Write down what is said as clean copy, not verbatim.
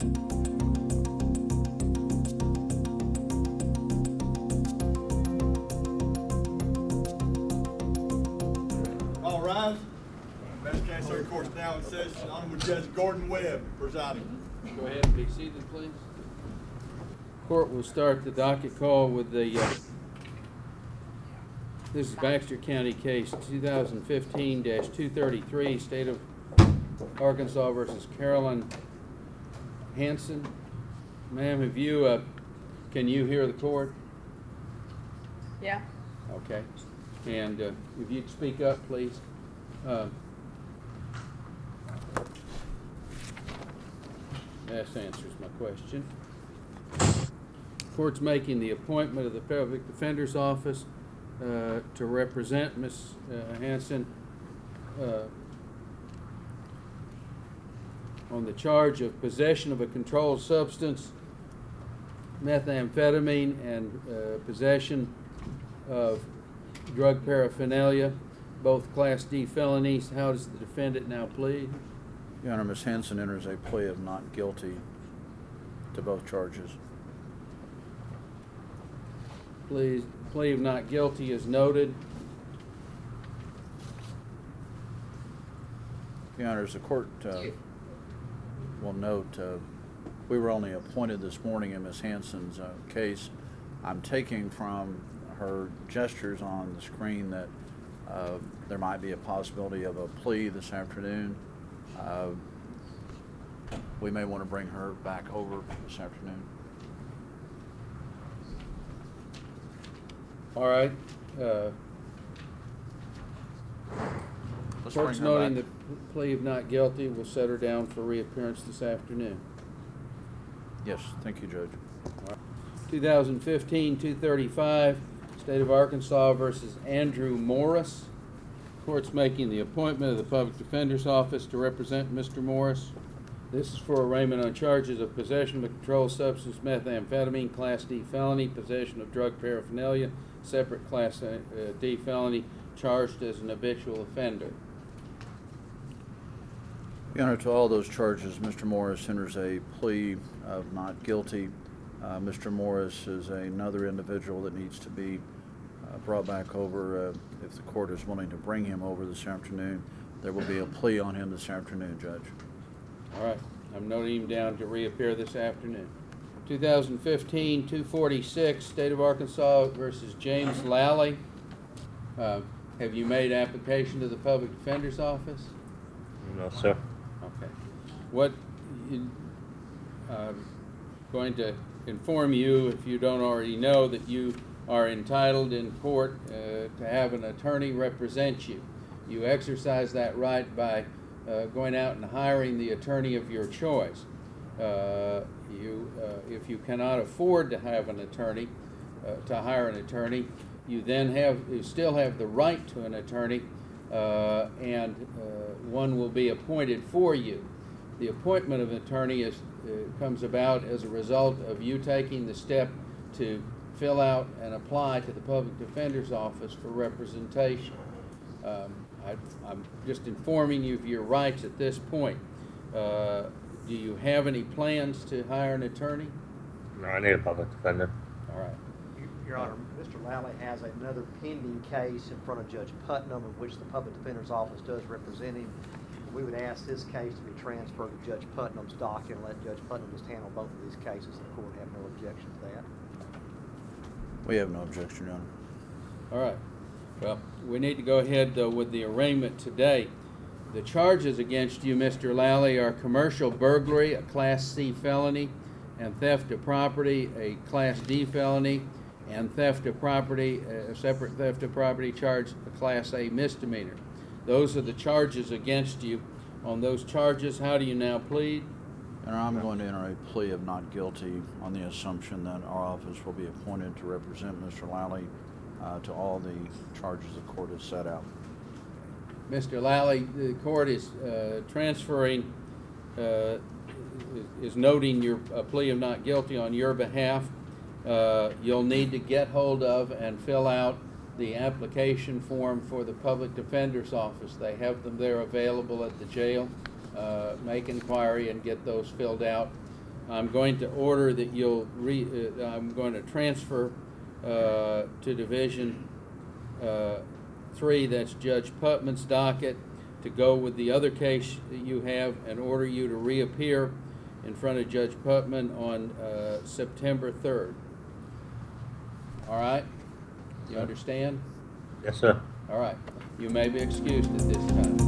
All rise. Madison County Circuit Court is now in session. Honorable Judge Gordon Webb presiding. Go ahead and be seated, please. Court will start the docket call with the, this is Baxter County case 2015-233, State of Arkansas versus Carolyn Hanson. Ma'am, have you, can you hear the court? Yeah. Okay. And if you'd speak up, please. That answers my question. Court's making the appointment of the Public Defender's Office to represent Ms. Hanson on the charge of possession of a controlled substance, methamphetamine, and possession of drug paraphernalia, both Class D felonies. How does the defendant now plead? Your Honor, Ms. Hanson enters a plea of not guilty to both charges. Plea of not guilty is noted. Your Honor, as the court will note, we were only appointed this morning in Ms. Hanson's case. I'm taking from her gestures on the screen that there might be a possibility of a plea this afternoon. We may want to bring her back over this afternoon. All right. Let's Court's bring her noting back. the plea of not guilty. We'll set her down for reappearance this afternoon. Yes, thank you, Judge. 2015-235, State of Arkansas versus Andrew Morris. Court's making the appointment of the Public Defender's Office to represent Mr. Morris. This is for arraignment on charges of possession of a controlled substance, methamphetamine, Class D felony, possession of drug paraphernalia, separate Class D felony, charged as an habitual offender. Your Honor, to all those charges, Mr. Morris enters a plea of not guilty. Mr. Morris is another individual that needs to be brought back over. If the court is willing to bring him over this afternoon, there will be a plea on him this afternoon, Judge. All right, I'm noting him down to reappear this afternoon. 2015-246, State of Arkansas versus James Lally. Have you made application to the Public Defender's Office? No, sir. Okay. What, I'm going to inform you, if you don't already know, that you are entitled in court to have an attorney represent you. You exercise that right by going out and hiring the attorney of your choice. If you cannot afford to have an attorney, to hire an attorney, you still have the right to an attorney, and one will be appointed for you. The appointment of an attorney comes about as a result of you taking the step to fill out and apply to the Public Defender's Office for representation. I'm just informing you of your rights at this point. Do you have any plans to hire an attorney? No, I need a public defender. All right. Your Honor, Mr. Lally has another pending case in front of Judge Putnam in which the Public Defender's Office does represent him. We would ask this case to be transferred to Judge Putnam's docket and let Judge Putnam just handle both of these cases. The court have no objection to that. We have no objection, Your Honor. All right. Well, we need to go ahead with the arraignment today. The charges against you, Mr. Lally, are commercial burglary, a Class C felony, and theft of property, a Class D felony, and theft of property, a separate theft of property charge, a Class A misdemeanor. Those are the charges against you. On those charges, how do you now plead? And I'm going to enter a plea of not guilty on the assumption that our office will be appointed to represent Mr. Lally to all the charges the court has set out. Mr. Lally, the court is transferring, is noting your plea of not guilty on your behalf. You'll need to get hold of and fill out the application form for the Public Defender's Office. They have them there available at the jail. Make inquiry and get those filled out. I'm going to order that you'll I'm going to transfer to Division 3, that's Judge Putman's docket, to go with the other case that you have, and order you to reappear in front of Judge Putman on September 3rd. All right? You understand? Yes, sir. All right. You may be excused at this time.